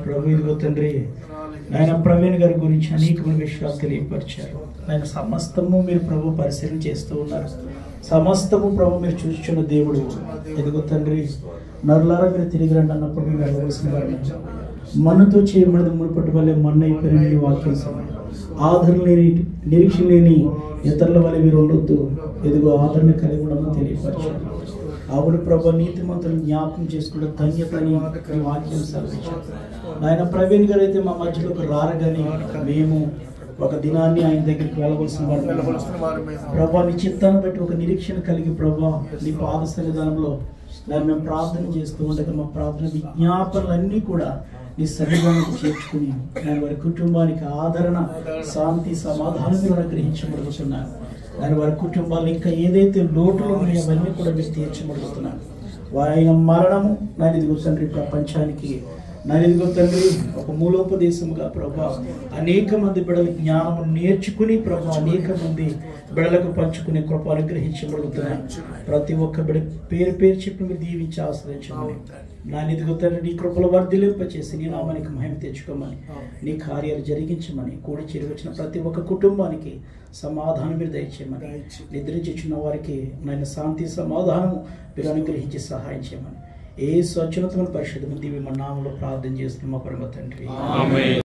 ప్రభు ఇదిగో తండ్రి ఆయన ప్రవీణ్ గారి గురించి అనేకమైన విషయాలు తెలియపరిచారు. ఆయన సమస్తము మీరు ప్రభు పరిశీలన చేస్తూ ఉన్నారు. సమస్తము ప్రభు మీరు చూస్తున్న దేవుడు. ఎదుగు తండ్రి నరులారా మీరు తిరిగి రండి అన్నప్పుడు మేము వెళ్ళవలసిన వారిని మన్నుతో చేయమన్నది మునుపటి వల్లే మన్ను అయిపోయిన నీ వాక్యం సమయం. ఆదరణ లేని నిరీక్షణ లేని ఇతరుల వల్ల మీరు ఉండొద్దు. ఎదుగు ఆదరణ కలిగి ఉండమని తెలియపరిచారు. ఆవిడ ప్రభు నీతిమంతులను జ్ఞాపకం చేసుకుంటే ధన్యతని వాక్యం సెలవించారు. ఆయన ప్రవీణ్ గారు అయితే మా మధ్యలోకి రారగాని మేము ఒక దినాన్ని ఆయన దగ్గరికి వెళ్ళవలసిన వారు. ప్రభా నీ చిత్తాన్ని బట్టి ఒక నిరీక్షణ కలిగి ప్రభా నీ పాద సన్నిధానంలో మేము ప్రార్థన చేస్తూ ఉండగా మా ప్రార్థన విజ్ఞాపనలన్నీ కూడా నీ సన్నిధానానికి చేర్చుకుని నేను వారి కుటుంబానికి ఆదరణ, శాంతి, సమాధానం మీరు అనుగ్రహించబడుతున్నారు. నేను వారి కుటుంబాలు ఇంకా ఏదైతే లోటులు ఉన్నాయో అవన్నీ కూడా మీరు తీర్చబడుతున్నారు. ఆయన మరణము నేను ఇదిగో తండ్రి ప్రపంచానికి నేను ఇదిగో తండ్రి ఒక మూలోపదేశముగా ప్రభా అనేక మంది బిడ్డలు జ్ఞానము నేర్చుకుని ప్రభా అనేక మంది బిడ్డలకు పంచుకునే కృప అనుగ్రహించబడుతున్నాయి. ప్రతి ఒక్క బిడ్డ పేరు పేరు చెప్పి మీరు దీవించి ఆశ్రయించమని నాన్న ఇదిగో తండ్రి నీ కృపలో వర్ధిలింపచేసి నీ నామానికి మహిమ తెచ్చుకోమని నీ కార్యాలు జరిగించమని కూడి చేరి వచ్చిన ప్రతి ఒక్క కుటుంబానికి సమాధానం మీరు దయచేయమని నిద్రించున్న వారికి నాయన శాంతి సమాధానము మీరు అనుగ్రహించి సహాయం చేయమని ఏ స్వచ్ఛతమైన పరిశుద్ధమైన దివ్య నామములో ప్రార్థన చేస్తున్న మా పరమ తండ్రి.